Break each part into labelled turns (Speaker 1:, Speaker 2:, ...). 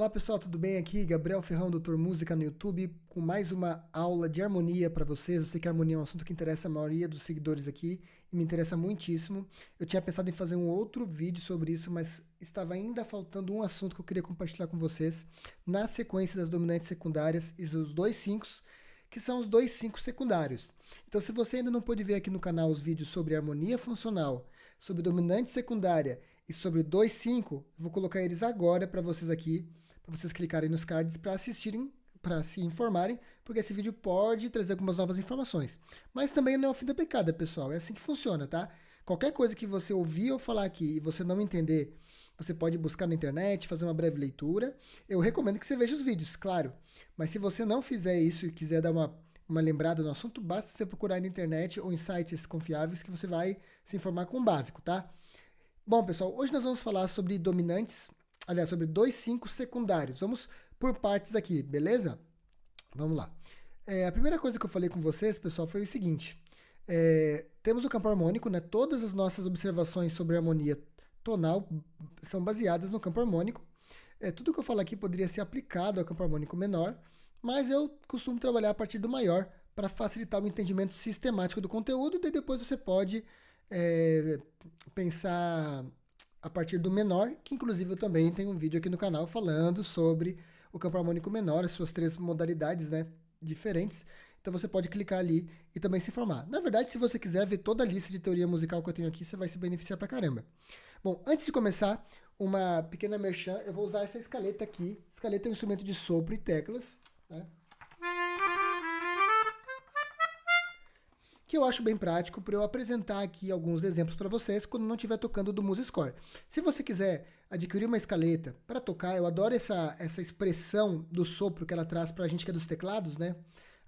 Speaker 1: Olá pessoal, tudo bem? Aqui Gabriel Ferrão, Doutor Música no YouTube, com mais uma aula de harmonia para vocês. Eu sei que a harmonia é um assunto que interessa a maioria dos seguidores aqui e me interessa muitíssimo. Eu tinha pensado em fazer um outro vídeo sobre isso, mas estava ainda faltando um assunto que eu queria compartilhar com vocês na sequência das dominantes secundárias e os dois cinco, que são os dois cinco secundários. Então, se você ainda não pôde ver aqui no canal os vídeos sobre harmonia funcional, sobre dominante secundária e sobre 2/5, eu vou colocar eles agora para vocês aqui, para vocês clicarem nos cards para assistirem, para se informarem, porque esse vídeo pode trazer algumas novas informações. Mas também não é o fim da picada, pessoal, é assim que funciona, tá? Qualquer coisa que você ouvir eu falar aqui e você não entender, você pode buscar na internet, fazer uma breve leitura. Eu recomendo que você veja os vídeos, claro. Mas se você não fizer isso e quiser dar uma lembrada no assunto, basta você procurar na internet ou em sites confiáveis que você vai se informar com o básico, tá? Bom, pessoal, hoje nós vamos falar sobre dominantes, aliás, sobre 2/5 secundários. Vamos por partes aqui, beleza? Vamos lá. A primeira coisa que eu falei com vocês, pessoal, foi o seguinte. Temos o campo harmônico, né? Todas as nossas observações sobre harmonia tonal são baseadas no campo harmônico. Tudo que eu falo aqui poderia ser aplicado ao campo harmônico menor, mas eu costumo trabalhar a partir do maior para facilitar o entendimento sistemático do conteúdo, e depois você pode pensar a partir do menor, que inclusive eu também tenho um vídeo aqui no canal falando sobre o campo harmônico menor, as suas três modalidades, né, diferentes. Então você pode clicar ali e também se informar. Na verdade, se você quiser ver toda a lista de teoria musical que eu tenho aqui, você vai se beneficiar pra caramba. Bom, antes de começar, uma pequena merchan, eu vou usar essa escaleta aqui. Escaleta é um instrumento de sopro e teclas, né, que eu acho bem prático para eu apresentar aqui alguns exemplos para vocês quando não estiver tocando do MuseScore. Se você quiser adquirir uma escaleta para tocar, eu adoro essa expressão do sopro que ela traz para a gente que é dos teclados, né?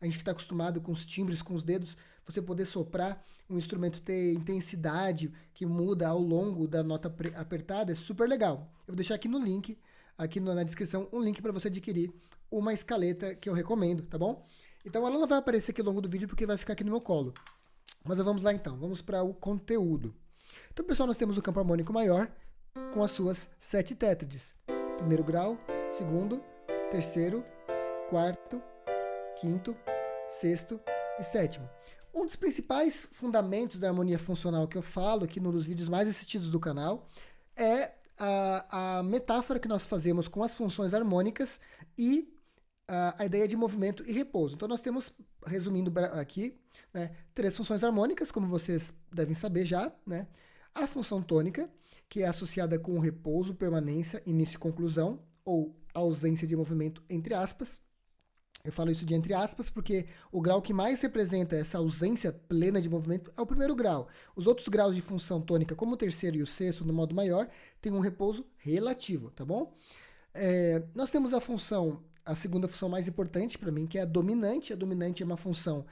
Speaker 1: A gente que está acostumado com os timbres, com os dedos, você poder soprar, um instrumento ter intensidade que muda ao longo da nota apertada, é super legal. Eu vou deixar aqui no link, aqui na descrição, um link para você adquirir uma escaleta que eu recomendo, tá bom? Então ela não vai aparecer aqui ao longo do vídeo porque vai ficar aqui no meu colo. Mas vamos lá então, vamos para o conteúdo. Então, pessoal, nós temos o campo harmônico maior com as suas 7 tétrades. Primeiro grau, segundo, terceiro, quarto, quinto, sexto e sétimo. Um dos principais fundamentos da harmonia funcional que eu falo aqui num dos vídeos mais assistidos do canal é a metáfora que nós fazemos com as funções harmônicas e a ideia de movimento e repouso. Então nós temos, resumindo aqui, né, 3 funções harmônicas, como vocês devem saber já, né? A função tônica, que é associada com o repouso, permanência, início e conclusão, ou ausência de movimento, entre aspas. Eu falo isso de entre aspas porque o grau que mais representa essa ausência plena de movimento é o primeiro grau. Os outros graus de função tônica, como o terceiro e o sexto, no modo maior, têm um repouso relativo, tá bom? Nós temos a segunda função mais importante para mim, que é a dominante. A dominante é uma função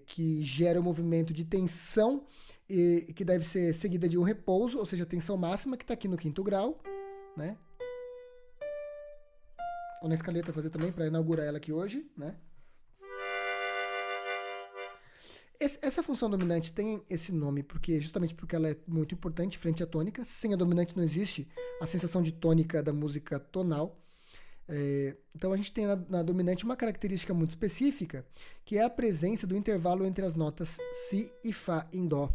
Speaker 1: que gera um movimento de tensão e que deve ser seguida de um repouso, ou seja, a tensão máxima, que está aqui no quinto grau, né? Ou na escaleta fazer também, para inaugurar ela aqui hoje, né? Essa função dominante tem esse nome justamente porque ela é muito importante frente à tônica. Sem a dominante não existe a sensação de tônica da música tonal. Então a gente tem na dominante uma característica muito específica, que é a presença do intervalo entre as notas Si e Fá em Dó,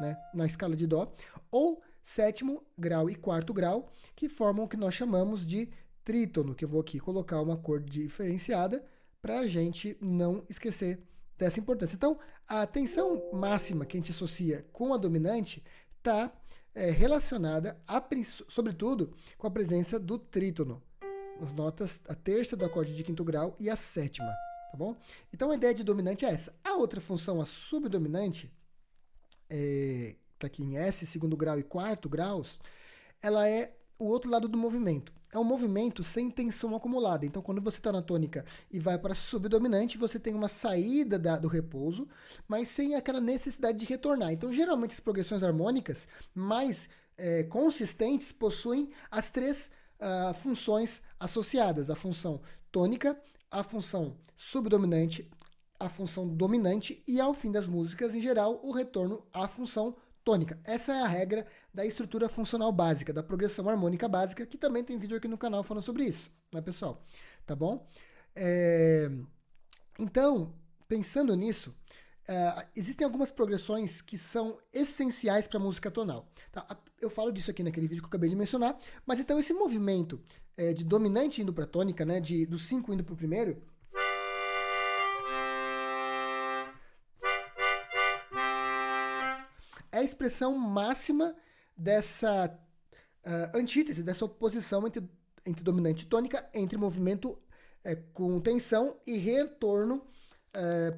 Speaker 1: né, na escala de Dó, ou sétimo grau e quarto grau, que formam o que nós chamamos de trítono, que eu vou aqui colocar uma cor diferenciada para a gente não esquecer dessa importância. Então, a tensão máxima que a gente associa com a dominante está relacionada, sobretudo, com a presença do trítono, as notas, a terça do acorde de quinto grau e a sétima, tá bom? Então, a ideia de dominante é essa. A outra função, a subdominante, está aqui em S, segundo grau e quarto graus, ela é o outro lado do movimento. É um movimento sem tensão acumulada. Então, quando você está na tônica e vai para a subdominante, você tem uma saída do repouso, mas sem aquela necessidade de retornar. Então, geralmente, as progressões harmônicas mais consistentes possuem as 3 funções associadas. A função tônica, a função subdominante, a função dominante e, ao fim das músicas, em geral, o retorno à função tônica. Essa é a regra da estrutura funcional básica, da progressão harmônica básica, que também tem vídeo aqui no canal falando sobre isso, né, pessoal? Tá bom? Então, pensando nisso, existem algumas progressões que são essenciais para a música tonal. Tá? Eu falo disso aqui naquele vídeo que eu acabei de mencionar, mas então esse movimento de dominante indo para tônica, né, do 5 indo para o primeiro, é a expressão máxima dessa antítese, dessa oposição entre dominante e tônica, entre movimento com tensão e retorno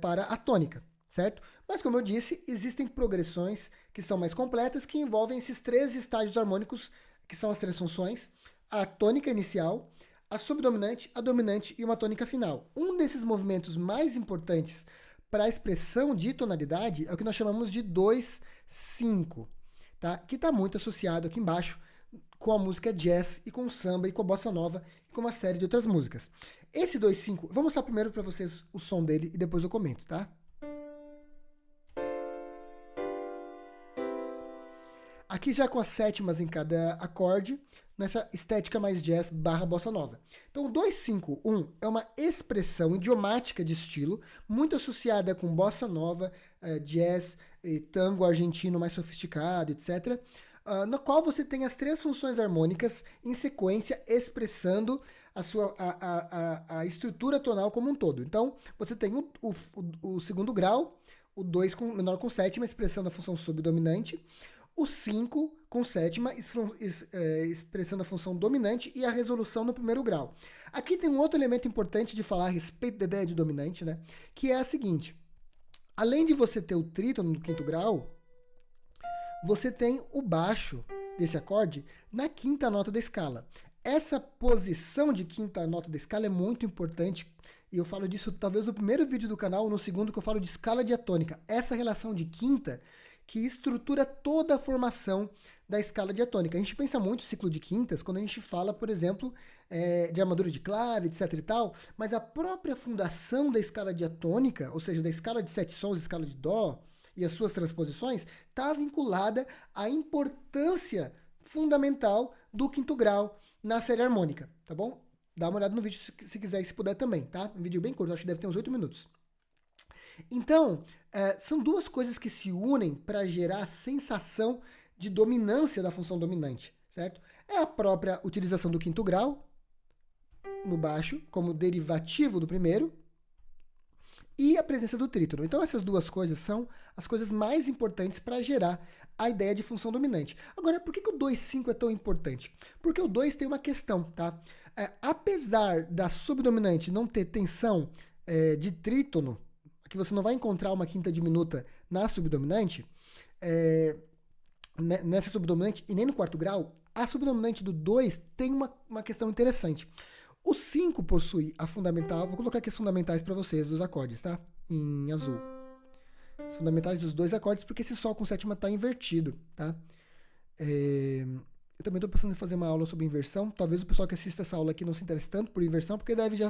Speaker 1: para a tônica, certo? Mas, como eu disse, existem progressões que são mais completas, que envolvem esses 3 estágios harmônicos, que são as 3 funções: a tônica inicial, a subdominante, a dominante e uma tônica final. Um desses movimentos mais importantes para a expressão de tonalidade é o que nós chamamos de 2-5, tá? Que está muito associado aqui embaixo com a música jazz e com o samba e com a bossa nova e com uma série de outras músicas. Esse 2-5, vou mostrar primeiro para vocês o som dele e depois eu comento, tá? Aqui já com as sétimas em cada acorde, nessa estética mais jazz barra bossa nova. Então, o 2-5-1 é uma expressão idiomática de estilo, muito associada com bossa nova, jazz, tango argentino mais sofisticado, etc., no qual você tem as 3 funções harmônicas em sequência expressando a estrutura tonal como um todo. Então, você tem o segundo grau, o 2 menor com sétima, expressando a função subdominante, o 5 com sétima, expressando a função dominante, e a resolução no primeiro grau. Aqui tem um outro elemento importante de falar a respeito da ideia de dominante, né? Que é a seguinte: além de você ter o trítono no quinto grau, você tem o baixo desse acorde na quinta nota da escala. Essa posição de quinta nota da escala é muito importante, e eu falo disso talvez no primeiro vídeo do canal, ou no segundo, que eu falo de escala diatônica. Essa relação de quinta que estrutura toda a formação da escala diatônica. A gente pensa muito em ciclo de quintas quando a gente fala, por exemplo, de armadura de clave, etc e tal, mas a própria fundação da escala diatônica, ou seja, da escala de 7 sons, escala de dó, e as suas transposições, está vinculada à importância fundamental do quinto grau na série harmônica, tá bom? Dá uma olhada no vídeo se quiser e se puder também, tá? Um vídeo bem curto, acho que deve ter uns 8 minutos. Então, são 2 coisas que se unem para gerar a sensação de dominância da função dominante, certo? É a própria utilização do quinto grau no baixo como derivativo do primeiro, e a presença do trítono. Então, essas 2 coisas são as coisas mais importantes para gerar a ideia de função dominante. Agora, por que o 2-5 é tão importante? Porque o 2 tem uma questão, tá? Apesar da subdominante não ter tensão de trítono, que você não vai encontrar uma quinta diminuta na subdominante, nessa subdominante e nem no quarto grau, a subdominante do 2 tem uma questão interessante. O 5 possui a fundamental, vou colocar aqui as fundamentais para vocês, dos acordes, tá? Em azul. As fundamentais dos 2 acordes, porque esse sol com sétima está invertido, tá? Eu também estou pensando em fazer uma aula sobre inversão. Talvez o pessoal que assista essa aula aqui não se interesse tanto por inversão, porque deve já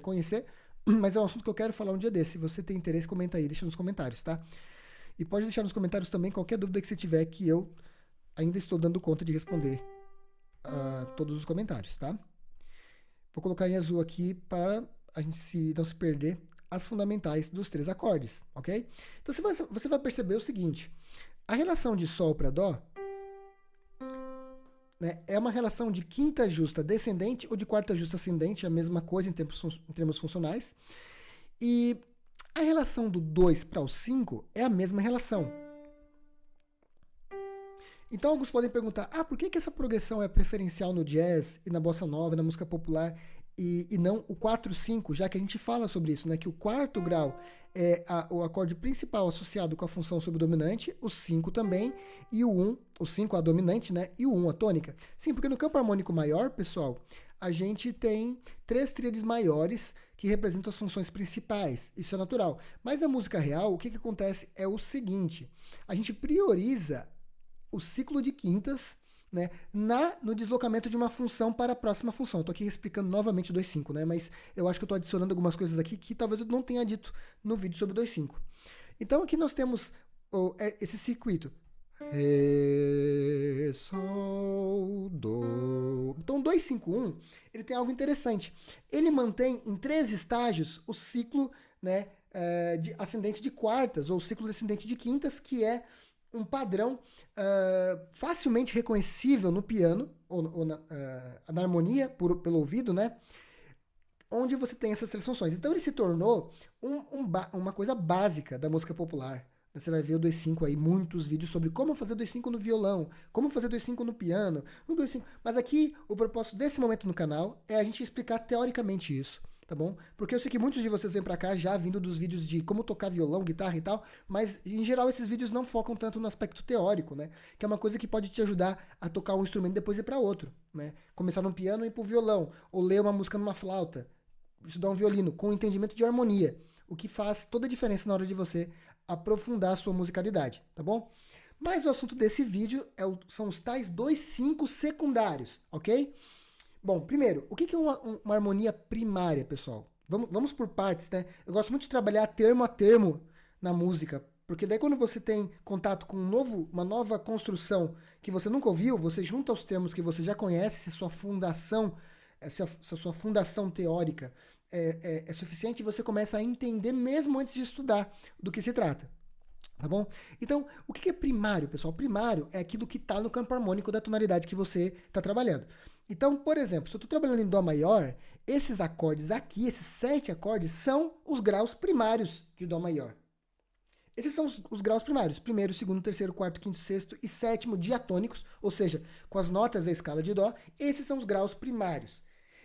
Speaker 1: conhecer, mas é um assunto que eu quero falar um dia desse. Se você tem interesse, comenta aí, deixa nos comentários, tá? E pode deixar nos comentários também qualquer dúvida que você tiver, que eu ainda estou dando conta de responder a todos os comentários, tá? Vou colocar em azul aqui para a gente não se perder as fundamentais dos 3 acordes, ok? Então você vai perceber o seguinte: a relação de Sol para Dó, né, é uma relação de quinta justa descendente ou de quarta justa ascendente, a mesma coisa em termos funcionais. E a relação do 2 para o 5 é a mesma relação. Então alguns podem perguntar, por que essa progressão é preferencial no jazz e na bossa nova, na música popular, e não o 4-5, já que a gente fala sobre isso, né? Que o quarto grau é o acorde principal associado com a função subdominante, o 5 também, e o 5 a dominante, né? E o 1 a tônica. Sim, porque no campo harmônico maior, pessoal, a gente tem 3 tríades maiores que representam as funções principais. Isso é natural. Mas na música real, o que acontece é o seguinte: a gente prioriza o ciclo de quintas, né, no deslocamento de uma função para a próxima função. Estou aqui explicando novamente o 2-5, né, mas eu acho que eu estou adicionando algumas coisas aqui que talvez eu não tenha dito no vídeo sobre o 2-5. Então aqui nós temos esse circuito. Ré, Sol, Dó. Então, 2-5-1, ele tem algo interessante. Ele mantém em 3 estágios o ciclo, né, de ascendente de quartas, ou ciclo descendente de quintas, que é um padrão facilmente reconhecível no piano, ou na harmonia, pelo ouvido, né? Onde você tem essas 3 funções. Então ele se tornou uma coisa básica da música popular. Você vai ver o 2-5 aí, muitos vídeos sobre como fazer 2-5 no violão, como fazer 2-5 no piano, no 2-5. Mas aqui, o propósito desse momento no canal é a gente explicar teoricamente isso, tá bom? Porque eu sei que muitos de vocês vêm pra cá já vindo dos vídeos de como tocar violão, guitarra e tal, mas em geral esses vídeos não focam tanto no aspecto teórico, né? Que é uma coisa que pode te ajudar a tocar um instrumento e depois ir pra outro, né? Começar no piano e ir pro violão, ou ler uma música numa flauta, estudar um violino com entendimento de harmonia, o que faz toda a diferença na hora de você aprofundar a sua musicalidade, tá bom? Mas o assunto desse vídeo são os tais 2-5 secundários, ok? Bom, primeiro, o que é uma harmonia primária, pessoal? Vamos por partes, né? Eu gosto muito de trabalhar termo a termo na música, porque daí quando você tem contato com uma nova construção que você nunca ouviu, você junta os termos que você já conhece, a sua fundação, se a sua fundação teórica é suficiente, você começa a entender mesmo antes de estudar do que se trata. Tá bom? Então, o que é primário, pessoal? Primário é aquilo que está no campo harmônico da tonalidade que você está trabalhando. Então, por exemplo, se eu estou trabalhando em Dó maior, esses acordes aqui, esses 7 acordes, são os graus primários de Dó maior. Esses são os graus primários. Primeiro, segundo, terceiro, quarto, quinto, sexto e sétimo diatônicos, ou seja, com as notas da escala de Dó, esses são os graus primários.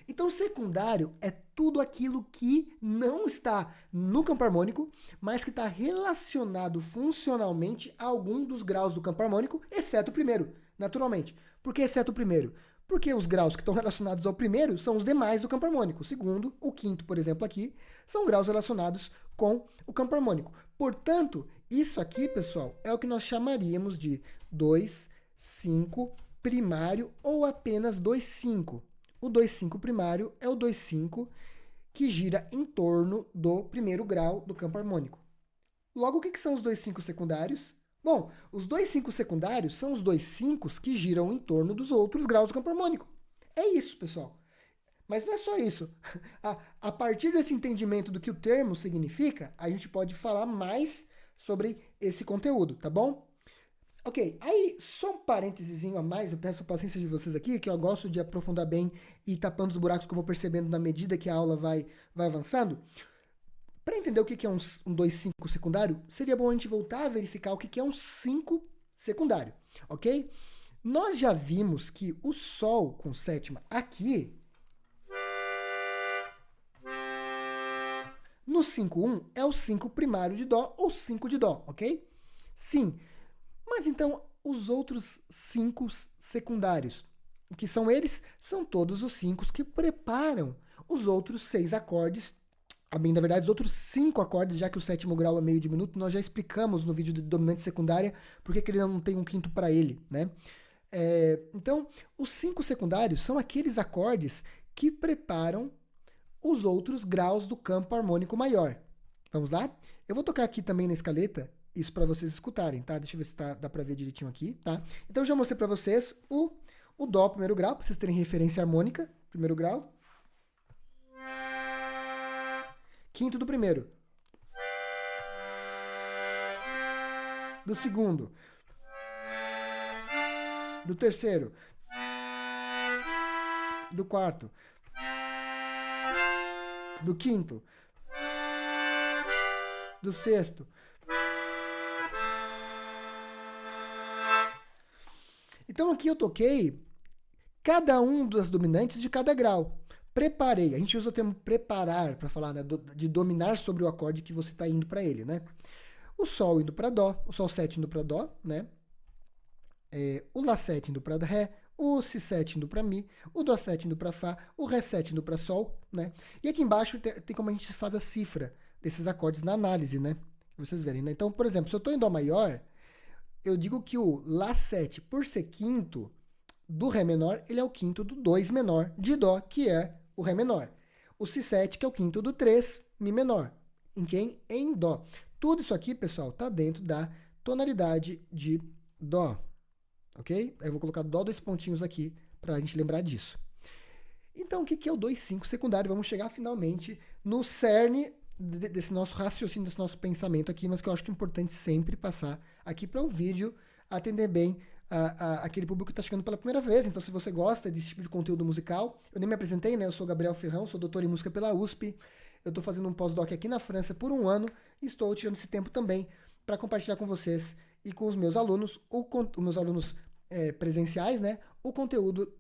Speaker 1: Então, secundário é tudo aquilo que não está no campo harmônico, mas que está relacionado funcionalmente a algum dos graus do campo harmônico, exceto o primeiro, naturalmente. Por que exceto o primeiro? Porque os graus que estão relacionados ao primeiro são os demais do campo harmônico. O segundo, o quinto, por exemplo, aqui, são graus relacionados com o campo harmônico. Portanto, isso aqui, pessoal, é o que nós chamaríamos de 2-5 primário ou apenas 2-5. O 2-5 primário é o 2-5 que gira em torno do primeiro grau do campo harmônico. Logo, o que são os 2-5 secundários? Bom, os 2-5 secundários são os 2-5 que giram em torno dos outros graus do campo harmônico. É isso, pessoal. Mas não é só isso. A partir desse entendimento do que o termo significa, a gente pode falar mais sobre esse conteúdo, tá bom? Ok, aí só um parênteses a mais, eu peço a paciência de vocês aqui, que eu gosto de aprofundar bem e ir tapando os buracos que eu vou percebendo na medida que a aula vai avançando. Para entender o que é um 2-5 secundário, seria bom a gente voltar a verificar o que é um 5 secundário, ok? Nós já vimos que o Sol com sétima aqui, no 5-1, é o 5 primário de Dó ou 5 de Dó, ok? Sim. Mas então, os outros 5 secundários, o que são eles? São todos os 5 que preparam os outros 6 acordes, na verdade, os outros 5 acordes, já que o sétimo grau é meio diminuto, nós já explicamos no vídeo de dominante secundária por que ele não tem um quinto para ele, né? Então, os 5 secundários são aqueles acordes que preparam os outros graus do campo harmônico maior. Vamos lá? Eu vou tocar aqui também na escaleta, isso para vocês escutarem, tá? Deixa eu ver se dá para ver direitinho aqui, tá? Então, eu já mostrei para vocês o Dó, primeiro grau, para vocês terem referência harmônica, primeiro grau. Quinto do primeiro. Do segundo. Do terceiro. Do quarto. Do quinto. Do sexto. Então aqui eu toquei cada um das dominantes de cada grau. Preparei, a gente usa o termo preparar para falar, né, de dominar sobre o acorde que você está indo para ele, né? O Sol indo para Dó, o Sol 7 indo para Dó, né? O Lá 7 indo para Ré, o Si 7 indo para Mi, o Dó 7 indo para Fá, o Ré 7 indo para Sol, né? E aqui embaixo tem como a gente faz a cifra desses acordes na análise, né? Pra vocês verem, né? Então, por exemplo, se eu estou em Dó maior, eu digo que o Lá 7, por ser quinto do Ré menor, ele é o quinto do 2 menor de Dó, que é o Ré menor. O Si7, que é o quinto do 3, Mi menor. Em quem? Em Dó. Tudo isso aqui, pessoal, está dentro da tonalidade de Dó, ok? Aí eu vou colocar Dó 2 pontinhos aqui para a gente lembrar disso. Então, o que é o 2,5 secundário? Vamos chegar finalmente no cerne desse nosso raciocínio, desse nosso pensamento aqui, mas que eu acho que é importante sempre passar aqui para o vídeo atender bem aquele público que está chegando pela primeira vez. Então, se você gosta desse tipo de conteúdo musical, eu nem me apresentei, né? Eu sou Gabriel Ferrão, sou doutor em música pela USP. Eu estou fazendo um pós-doc aqui na França por 1 ano e estou tirando esse tempo também para compartilhar com vocês e com os meus alunos, os meus alunos presenciais, né? O conteúdo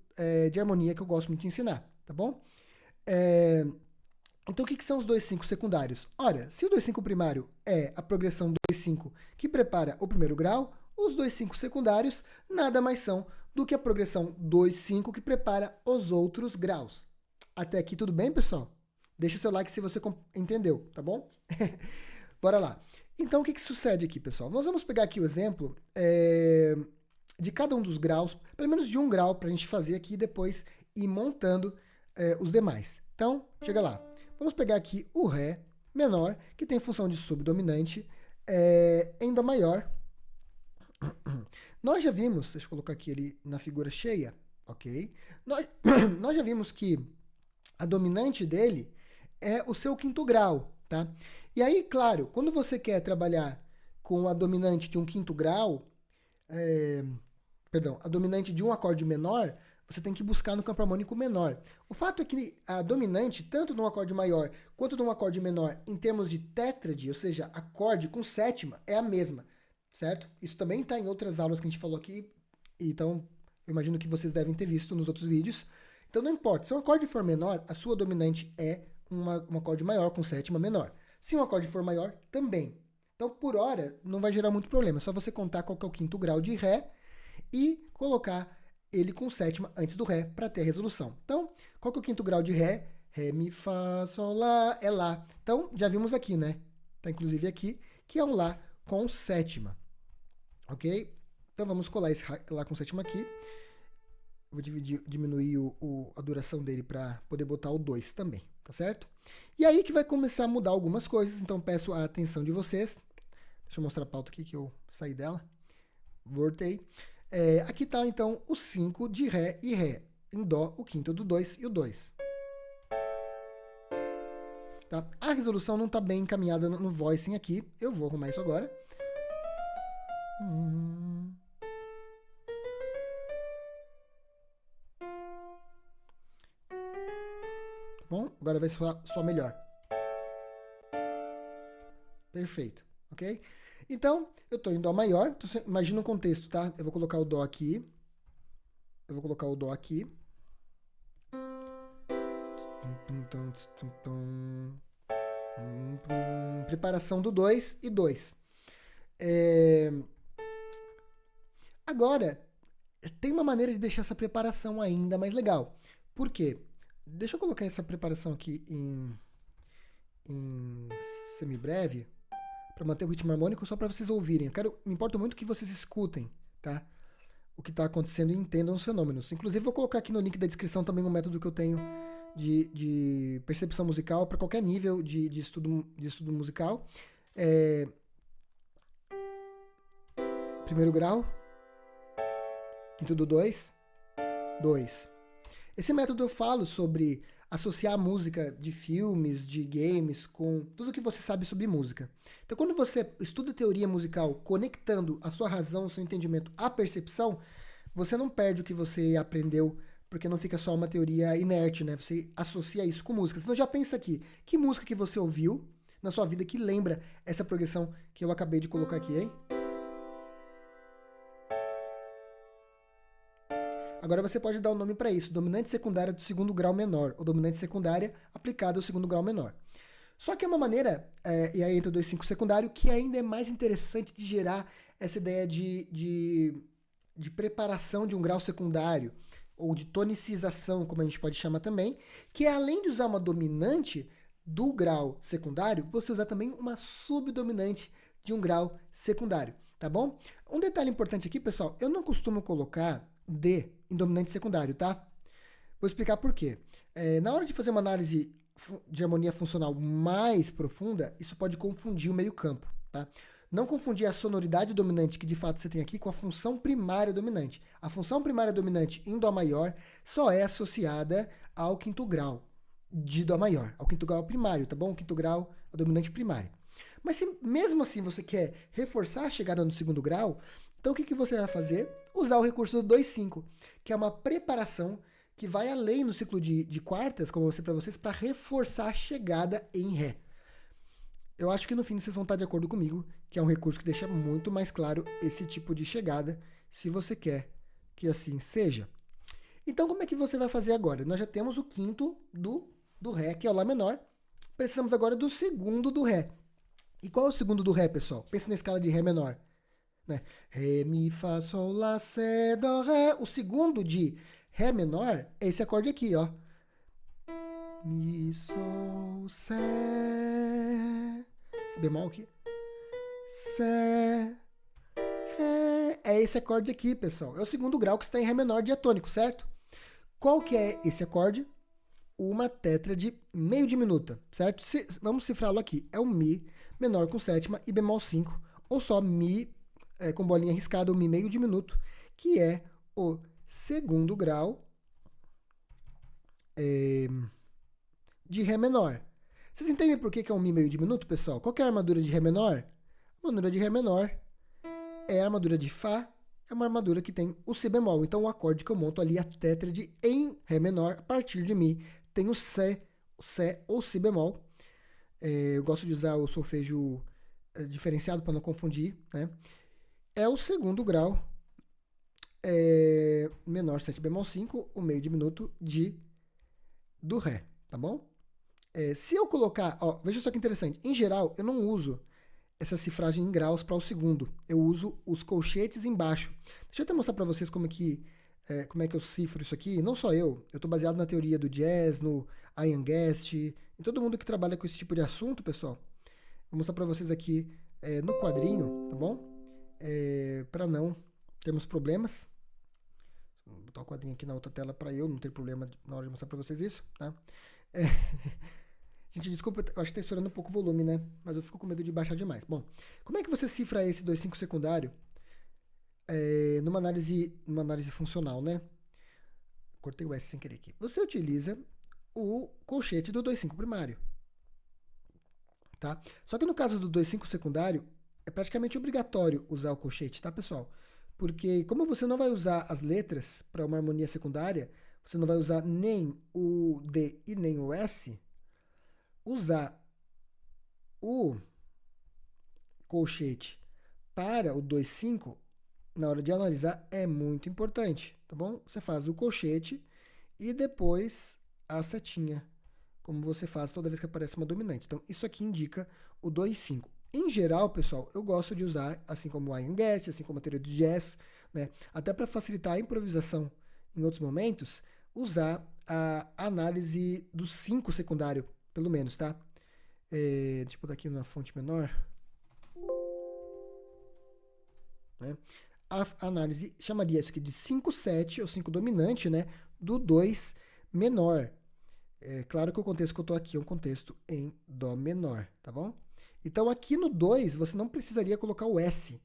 Speaker 1: de harmonia que eu gosto muito de ensinar, tá bom? Então, o que são os 2,5 secundários? Ora, se o 2,5 primário é a progressão 2,5 que prepara o primeiro grau, os 2,5 secundários nada mais são do que a progressão 2,5 que prepara os outros graus. Até aqui tudo bem, pessoal? Deixa seu like se você entendeu, tá bom? Bora lá. Então, o que sucede aqui, pessoal? Nós vamos pegar aqui o exemplo de cada um dos graus, pelo menos de um grau, para a gente fazer aqui e depois ir montando os demais. Então, chega lá. Vamos pegar aqui o Ré menor, que tem função de subdominante, em Dó maior. Nós já vimos, deixa eu colocar aqui ele na figura cheia, ok? Nós já vimos que a dominante dele é o seu quinto grau, tá? E aí, claro, quando você quer trabalhar com a dominante de um quinto grau, a dominante de um acorde menor, você tem que buscar no campo harmônico menor. O fato é que a dominante, tanto num acorde maior quanto num acorde menor, em termos de tétrade, ou seja, acorde com sétima, é a mesma, certo? Isso também está em outras aulas que a gente falou aqui, então eu imagino que vocês devem ter visto nos outros vídeos. Então não importa, se um acorde for menor, a sua dominante é um acorde maior com sétima menor. Se um acorde for maior, também. Então, por hora, não vai gerar muito problema. É só você contar qual que é o quinto grau de Ré e colocar ele com sétima antes do Ré para ter a resolução. Então, qual que é o quinto grau de Ré? Ré, Mi, Fá, Sol, Lá, é Lá. Então, já vimos aqui, né? Tá inclusive aqui, que é um Lá com sétima. Ok? Então, vamos colar esse Lá com sétima aqui. Vou diminuir a duração dele para poder botar o 2 também, tá certo? E aí que vai começar a mudar algumas coisas, então peço a atenção de vocês. Deixa eu mostrar a pauta aqui que eu saí dela. Voltei. Aqui está, então, o 5 de Ré e Ré. Em Dó, o quinto do 2 e o 2. Tá? A resolução não está bem encaminhada no voicing aqui. Eu vou arrumar isso agora. Bom, agora vai soar só melhor. Perfeito, ok? Então, eu estou em Dó maior. Então, imagina um contexto, tá? Eu vou colocar o Dó aqui. Eu vou colocar o Dó aqui. Preparação do 2 e 2. Agora, tem uma maneira de deixar essa preparação ainda mais legal. Por quê? Deixa eu colocar essa preparação aqui em semibreve para manter o ritmo harmônico só para vocês ouvirem. Me importa muito que vocês escutem, tá? O que está acontecendo e entendam os fenômenos. Inclusive, vou colocar aqui no link da descrição também um método que eu tenho de percepção musical para qualquer nível de estudo musical. Primeiro grau, quinto do 2, 2. Esse método eu falo sobre associar a música de filmes, de games, com tudo que você sabe sobre música. Então, quando você estuda teoria musical conectando a sua razão, o seu entendimento à percepção, você não perde o que você aprendeu, porque não fica só uma teoria inerte, né? Você associa isso com música. Então, já pensa aqui, que música que você ouviu na sua vida que lembra essa progressão que eu acabei de colocar aqui, hein? Agora você pode dar um nome para isso, dominante secundária do segundo grau menor, ou dominante secundária aplicada ao segundo grau menor. Só que é uma maneira, e aí entra o 2,5 secundário, que ainda é mais interessante de gerar essa ideia de preparação de um grau secundário, ou de tonicização, como a gente pode chamar também, que é além de usar uma dominante do grau secundário, você usar também uma subdominante de um grau secundário, tá bom? Um detalhe importante aqui, pessoal, eu não costumo colocar D em dominante secundário, tá? Vou explicar por quê. Na hora de fazer uma análise de harmonia funcional mais profunda, isso pode confundir o meio campo, tá? Não confundir a sonoridade dominante que de fato você tem aqui com a função primária dominante. A função primária dominante em Dó maior só é associada ao quinto grau de Dó maior, ao quinto grau primário, tá bom? O quinto grau é o dominante primário. Mas se mesmo assim você quer reforçar a chegada no segundo grau, então o que você vai fazer? Usar o recurso do 2-5, que é uma preparação que vai além no ciclo de quartas, como eu mostrei para vocês, para reforçar a chegada em Ré. Eu acho que no fim vocês vão estar de acordo comigo, que é um recurso que deixa muito mais claro esse tipo de chegada, se você quer que assim seja. Então, como é que você vai fazer agora? Nós já temos o quinto do Ré, que é o Lá menor. Precisamos agora do segundo do Ré. E qual é o segundo do Ré, pessoal? Pense na escala de Ré menor. Né? Ré, Mi, Fá, Sol, Lá, Sé, Dó, Ré. O segundo de Ré menor é esse acorde aqui, ó. Mi, Sol, Sé. Si bemol aqui. Sé. Ré. É esse acorde aqui, pessoal. É o segundo grau que está em Ré menor diatônico, certo? Qual que é esse acorde? Uma tétrade meio diminuta, certo? Vamos cifrá-lo aqui. É o Mi menor com sétima e bemol 5. Ou só Mi com bolinha riscada, o Mi meio diminuto, que é o segundo grau de Ré menor. Vocês entendem por que é um Mi meio diminuto, pessoal? Qual que é a armadura de Ré menor? A armadura de Ré menor é a armadura de Fá, é uma armadura que tem o Si bemol. Então, o acorde que eu monto ali, a tétrade em Ré menor, a partir de Mi, tem o Sé ou Si bemol. Eu gosto de usar o solfejo diferenciado para não confundir, né? É o segundo grau menor 7 bemol 5, o meio diminuto do Ré, tá bom? Se eu colocar, ó, veja só que interessante, em geral eu não uso essa cifragem em graus para o segundo, eu uso os colchetes embaixo. Deixa eu até mostrar para vocês como é que eu cifro isso aqui. Não só eu estou baseado na teoria do jazz, no Ian Guest, em todo mundo que trabalha com esse tipo de assunto, pessoal. Vou mostrar para vocês aqui no quadrinho, tá bom? Para não termos problemas. Vou botar o quadrinho aqui na outra tela para eu não ter problema na hora de mostrar para vocês isso, tá? Gente, desculpa, eu acho que está estourando um pouco o volume, né? Mas eu fico com medo de baixar demais. Bom, como é que você cifra esse 2,5 secundário numa análise funcional, né? Cortei o S sem querer aqui. Você utiliza o colchete do 2,5 primário. Tá? Só que no caso do 2,5 secundário, é praticamente obrigatório usar o colchete, tá, pessoal? Porque como você não vai usar as letras para uma harmonia secundária, você não vai usar nem o D e nem o S, usar o colchete para o 2,5 na hora de analisar é muito importante, tá bom? Você faz o colchete e depois a setinha, como você faz toda vez que aparece uma dominante. Então, isso aqui indica o 2,5. Em geral, pessoal, eu gosto de usar, assim como o Ian Guest, assim como a teoria do jazz, né? Até para facilitar a improvisação em outros momentos, usar a análise do 5 secundário, pelo menos, tá? Deixa eu botar aqui na fonte menor. Né? A análise chamaria isso aqui de 5-7, ou 5 dominante, né? Do 2 menor. Claro que o contexto que eu estou aqui é um contexto em Dó menor, tá bom? Então, aqui no 2, você não precisaria colocar o S.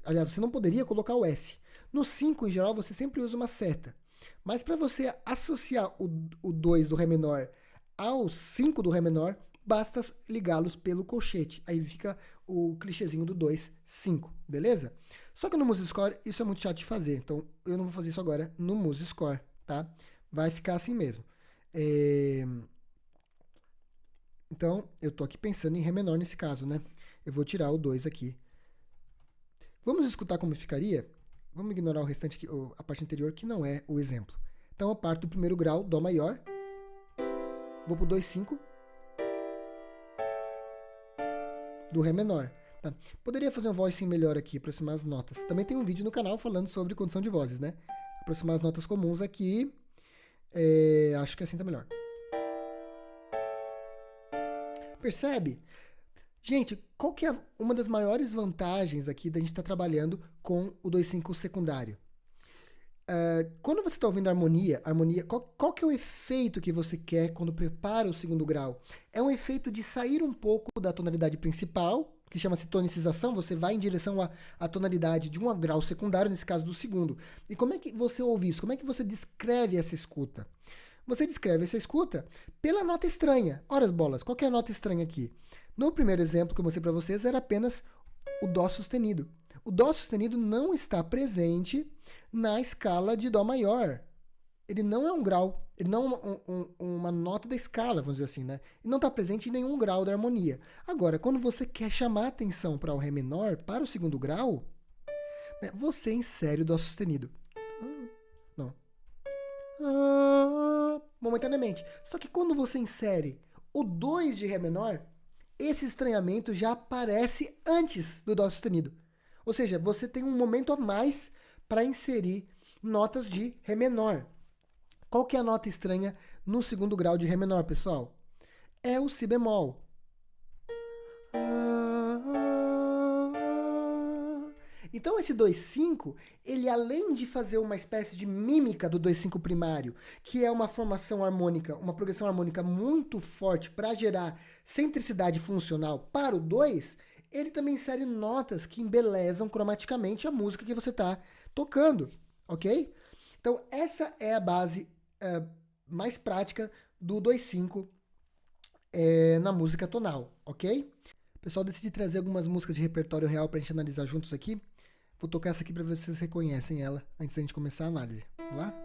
Speaker 1: Aliás, você não poderia colocar o S. No 5, em geral, você sempre usa uma seta. Mas para você associar o 2 do Ré menor ao 5 do Ré menor, basta ligá-los pelo colchete. Aí fica o clichêzinho do 2, 5, beleza? Só que no MuseScore isso é muito chato de fazer. Então, eu não vou fazer isso agora no MuseScore, tá? Vai ficar assim mesmo. Então, eu tô aqui pensando em Ré menor nesse caso, né? Eu vou tirar o 2 aqui. Vamos escutar como ficaria? Vamos ignorar o restante, a parte anterior, que não é o exemplo. Então, eu parto do primeiro grau, Dó maior. Vou pro 2,5. Do Ré menor. Tá? Poderia fazer um voicing melhor aqui, aproximar as notas. Também tem um vídeo no canal falando sobre condição de vozes, né? Aproximar as notas comuns aqui. Acho que assim tá melhor. Percebe? Gente, qual que é uma das maiores vantagens aqui da gente estar trabalhando com o 2,5 secundário? Quando você está ouvindo harmonia, qual que é o efeito que você quer quando prepara o segundo grau? É um efeito de sair um pouco da tonalidade principal, que chama-se tonicização, você vai em direção à tonalidade de um grau secundário, nesse caso do segundo. E como é que você ouve isso? Como é que você descreve essa escuta? Você descreve essa escuta pela nota estranha. Ora as bolas, qual que é a nota estranha aqui? No primeiro exemplo que eu mostrei para vocês era apenas o Dó sustenido. O Dó sustenido não está presente na escala de Dó maior. Ele não é um grau, ele não é uma nota da escala, vamos dizer assim, né? Ele não está presente em nenhum grau da harmonia. Agora, quando você quer chamar atenção para o Ré menor, para o segundo grau, né, você insere o Dó sustenido. Não. Momentaneamente. Só que quando você insere o 2 de Ré menor, esse estranhamento já aparece antes do Dó sustenido. Ou seja, você tem um momento a mais para inserir notas de Ré menor. Qual que é a nota estranha no segundo grau de Ré menor, pessoal? É o Si bemol. Então esse 2,5, ele além de fazer uma espécie de mímica do 2,5 primário, que é uma formação harmônica, uma progressão harmônica muito forte para gerar centricidade funcional para o 2, ele também insere notas que embelezam cromaticamente a música que você está tocando, ok? Então essa é a base mais prática do 2,5 na música tonal, ok? Pessoal, decidi trazer algumas músicas de repertório real para a gente analisar juntos aqui. Vou tocar essa aqui para ver se vocês reconhecem ela antes da gente começar a análise. Vamos lá?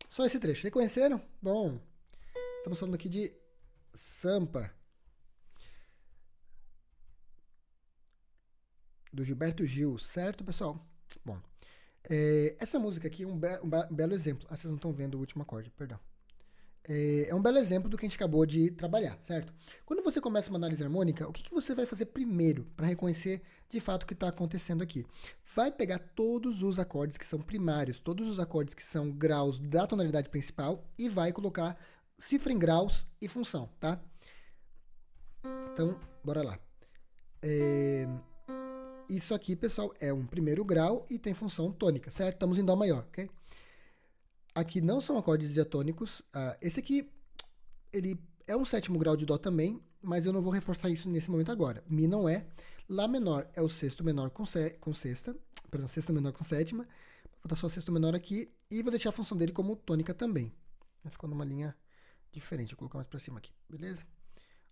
Speaker 1: Só esse trecho. Reconheceram? Bom, estamos falando aqui de Sampa, do Gilberto Gil, certo, pessoal? Bom, essa música aqui é um belo exemplo. Ah, vocês não estão vendo o último acorde, perdão. É um belo exemplo do que a gente acabou de trabalhar, certo? Quando você começa uma análise harmônica, o que você vai fazer primeiro para reconhecer de fato o que está acontecendo aqui? Vai pegar todos os acordes que são primários, todos os acordes que são graus da tonalidade principal e vai colocar cifra em graus e função, tá? Então, bora lá. Isso aqui, pessoal, é um primeiro grau e tem função tônica, certo? Estamos em Dó maior, ok? Aqui não são acordes diatônicos. Esse aqui, ele é um sétimo grau de Dó também, mas eu não vou reforçar isso nesse momento agora. Mi não é. Lá menor é o sexto menor com sexta. Perdão, sexta menor com sétima. Vou botar só sexto menor aqui e vou deixar a função dele como tônica também. Ficou numa linha diferente. Vou colocar mais pra cima aqui, beleza?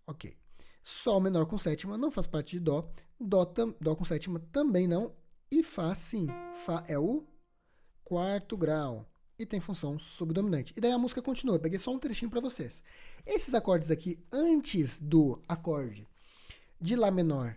Speaker 1: Ok. Sol menor com sétima não faz parte de Dó. Dó com sétima também não. E Fá, sim. Fá é o quarto grau. E tem função subdominante. E daí a música continua. Eu peguei só um trechinho para vocês. Esses acordes aqui, antes do acorde de Lá menor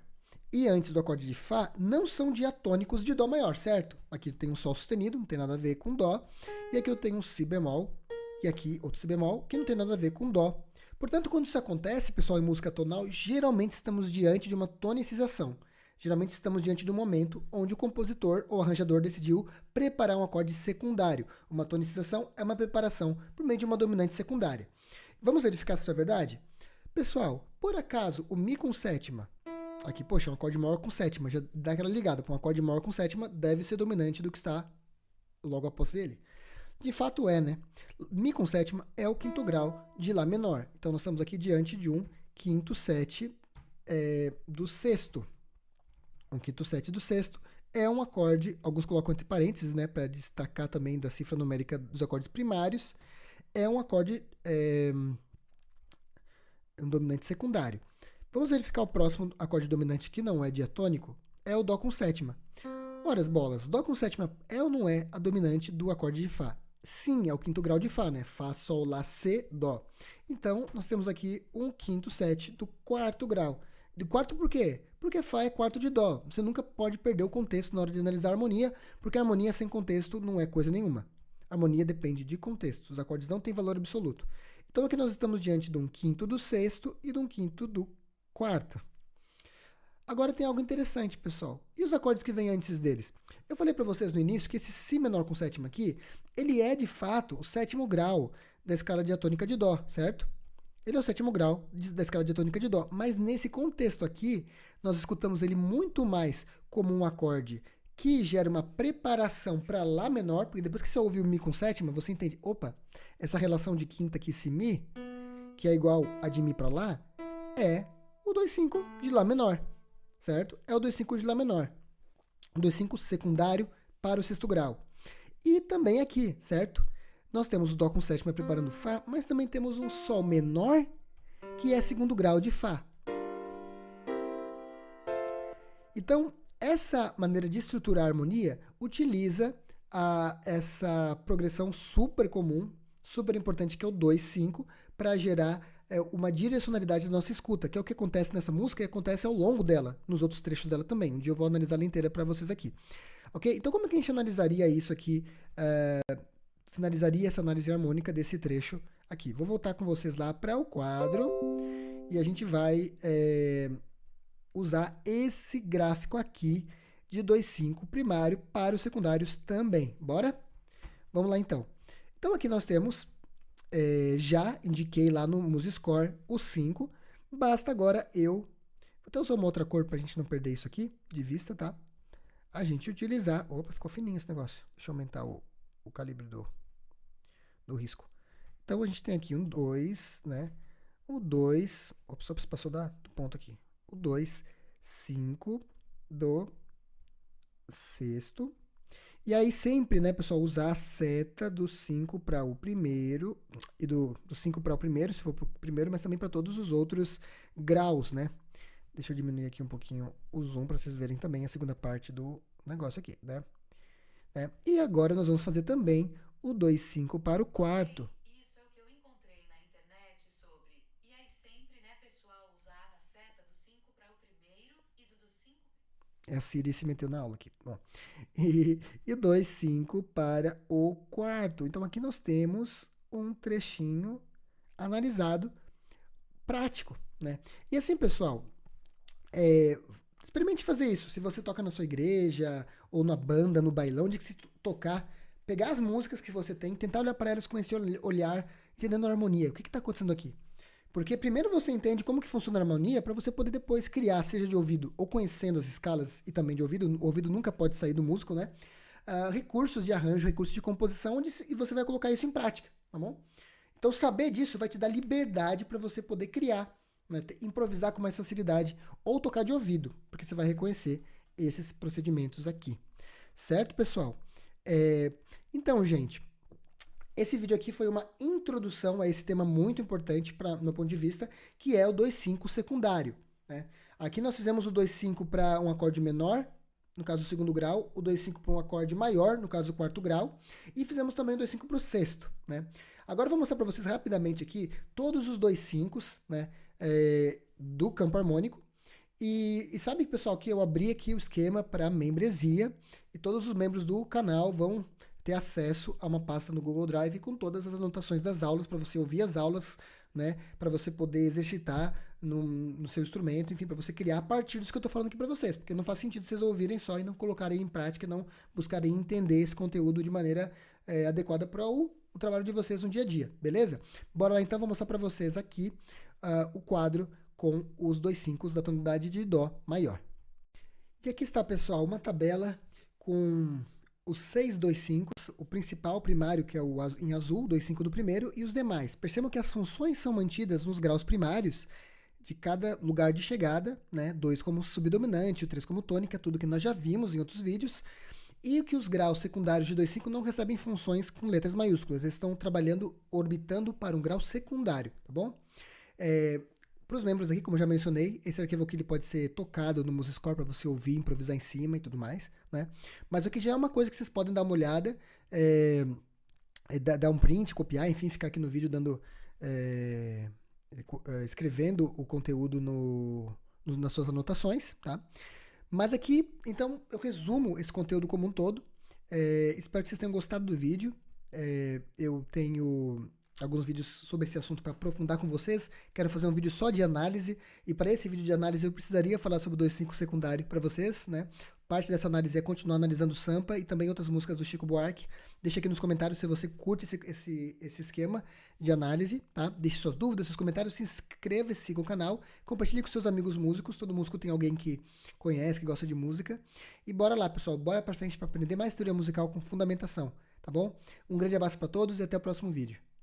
Speaker 1: e antes do acorde de Fá, não são diatônicos de Dó maior, certo? Aqui tem um Sol sustenido, não tem nada a ver com Dó. E aqui eu tenho um Si bemol. E aqui outro Si bemol, que não tem nada a ver com Dó. Portanto, quando isso acontece, pessoal, em música tonal, geralmente estamos diante de uma tonicização. Geralmente estamos diante de um momento onde o compositor ou arranjador decidiu preparar um acorde secundário. Uma tonicização é uma preparação por meio de uma dominante secundária. Vamos verificar se isso é verdade? Pessoal, por acaso o Mi com sétima, aqui, poxa, um acorde maior com sétima, já dá aquela ligada, para um acorde maior com sétima deve ser dominante do que está logo após ele. De fato é, né? Mi com sétima é o quinto grau de Lá menor. Então nós estamos aqui diante de um quinto sete do sexto. Um quinto sete do sexto é um acorde, alguns colocam entre parênteses, né, para destacar também da cifra numérica dos acordes primários, é um acorde, um dominante secundário. Vamos verificar o próximo acorde dominante que não é diatônico, é o Dó com sétima. Ora as bolas, Dó com sétima é ou não é a dominante do acorde de Fá? Sim, é o quinto grau de Fá, né? Fá, Sol, Lá, Si, Dó. Então, nós temos aqui um quinto sete do quarto grau. De quarto por quê? Porque Fá é quarto de Dó. Você nunca pode perder o contexto na hora de analisar a harmonia, porque a harmonia sem contexto não é coisa nenhuma. A harmonia depende de contexto. Os acordes não têm valor absoluto. Então aqui nós estamos diante de um quinto do sexto e de um quinto do quarto. Agora tem algo interessante, pessoal. E os acordes que vêm antes deles? Eu falei para vocês no início que esse Si menor com sétima aqui, ele é de fato o sétimo grau da escala diatônica de Dó, certo? Ele é o 7º grau da escala diatônica de Dó, mas nesse contexto aqui, nós escutamos ele muito mais como um acorde que gera uma preparação para Lá menor, porque depois que você ouve o Mi com sétima, você entende, opa, essa relação de quinta aqui, esse Mi, que é igual a de Mi para Lá, é o 2,5 de Lá menor, certo? É o 2,5 de Lá menor. O 2,5 secundário para o 6º grau. E também aqui, certo? Nós temos o Dó com sétima preparando Fá, mas também temos um Sol menor, que é 2º grau de Fá. Então, essa maneira de estruturar a harmonia utiliza essa progressão super comum, super importante, que é o 2,5, para gerar uma direcionalidade da nossa escuta, que é o que acontece nessa música e acontece ao longo dela, nos outros trechos dela também. Um dia eu vou analisar ela inteira para vocês aqui. Ok? Então, como é que a gente analisaria isso aqui, finalizaria essa análise harmônica desse trecho aqui? Vou voltar com vocês lá para o quadro e a gente vai usar esse gráfico aqui de 2,5 primário para os secundários também. Bora? Vamos lá então. Então aqui nós temos, já indiquei lá no MuseScore o 5, basta agora eu, vou até usar uma outra cor para a gente não perder isso aqui de vista, tá? A gente utilizar, opa, ficou fininho esse negócio, deixa eu aumentar o calibre do risco. Então a gente tem aqui um 2, né? O 2, ops, passou do ponto aqui. O 2, 5 do sexto. E aí sempre, né, pessoal, usar a seta do 5 para o primeiro, e do 5 para o primeiro, se for para o primeiro, mas também para todos os outros graus, né? Deixa eu diminuir aqui um pouquinho o zoom para vocês verem também a segunda parte do negócio aqui, né? E agora nós vamos fazer também o 2,5 para o quarto.
Speaker 2: Isso é o que eu encontrei na internet sobre. E aí sempre, né, pessoal, usar a seta do 5 para o primeiro e do 5...
Speaker 1: A Siri se meteu na aula aqui. Bom, e 2,5 para o quarto. Então aqui nós temos um trechinho analisado prático, né? E assim, pessoal, experimente fazer isso. Se você toca na sua igreja, ou na banda, no bailão, de que se tocar, pegar as músicas que você tem, tentar olhar para elas com esse olhar, entendendo a harmonia. O que está acontecendo aqui? Porque primeiro você entende como que funciona a harmonia para você poder depois criar, seja de ouvido ou conhecendo as escalas e também de ouvido. O ouvido nunca pode sair do músico, né? Recursos de arranjo, recursos de composição, e você vai colocar isso em prática, tá bom? Então saber disso vai te dar liberdade para você poder criar, né? Improvisar com mais facilidade ou tocar de ouvido, porque você vai reconhecer esses procedimentos aqui. Certo, pessoal? Então, gente, esse vídeo aqui foi uma introdução a esse tema muito importante para meu ponto de vista, que é o 2,5 secundário, né? Aqui nós fizemos o 2,5 para um acorde menor, no caso do 2º grau, o 2,5 para um acorde maior, no caso do 4º grau, e fizemos também o 2,5 para o 6º, né? Agora eu vou mostrar para vocês rapidamente aqui todos os 2,5s, né, do campo harmônico. E sabe, pessoal, que eu abri aqui o esquema para membresia e todos os membros do canal vão ter acesso a uma pasta no Google Drive com todas as anotações das aulas para você ouvir as aulas, né, para você poder exercitar no seu instrumento, enfim, para você criar a partir disso que eu estou falando aqui para vocês, porque não faz sentido vocês ouvirem só e não colocarem em prática, não buscarem entender esse conteúdo de maneira adequada para o trabalho de vocês no dia a dia, beleza? Bora lá então, vou mostrar para vocês aqui o quadro com os 2,5 da tonalidade de Dó maior. E aqui está, pessoal, uma tabela com os 6 2,5, o principal, primário, que é o em azul, 2,5 do primeiro, e os demais. Percebam que as funções são mantidas nos graus primários de cada lugar de chegada, né? 2 como subdominante, o 3 como tônica, tudo que nós já vimos em outros vídeos. E que os graus secundários de 2,5 não recebem funções com letras maiúsculas, eles estão trabalhando, orbitando para um grau secundário, tá bom? Para os membros aqui, como eu já mencionei, esse arquivo aqui ele pode ser tocado no MuseScore para você ouvir, improvisar em cima e tudo mais, né? Mas aqui já é uma coisa que vocês podem dar uma olhada, dar um print, copiar, enfim, ficar aqui no vídeo dando, escrevendo o conteúdo nas suas anotações, tá? Mas aqui, então, eu resumo esse conteúdo como um todo. Espero que vocês tenham gostado do vídeo. Eu tenho alguns vídeos sobre esse assunto para aprofundar com vocês. Quero fazer um vídeo só de análise, e para esse vídeo de análise eu precisaria falar sobre o 2/5 secundário para vocês, né? Parte dessa análise é continuar analisando Sampa e também outras músicas do Chico Buarque. Deixa aqui nos comentários se você curte esse esquema de análise, tá? Deixe suas dúvidas, seus comentários, se inscreva e siga o canal, compartilhe com seus amigos músicos, todo músico tem alguém que conhece, que gosta de música. E bora lá, pessoal, bora pra frente para aprender mais teoria musical com fundamentação, tá bom? Um grande abraço para todos e até o próximo vídeo.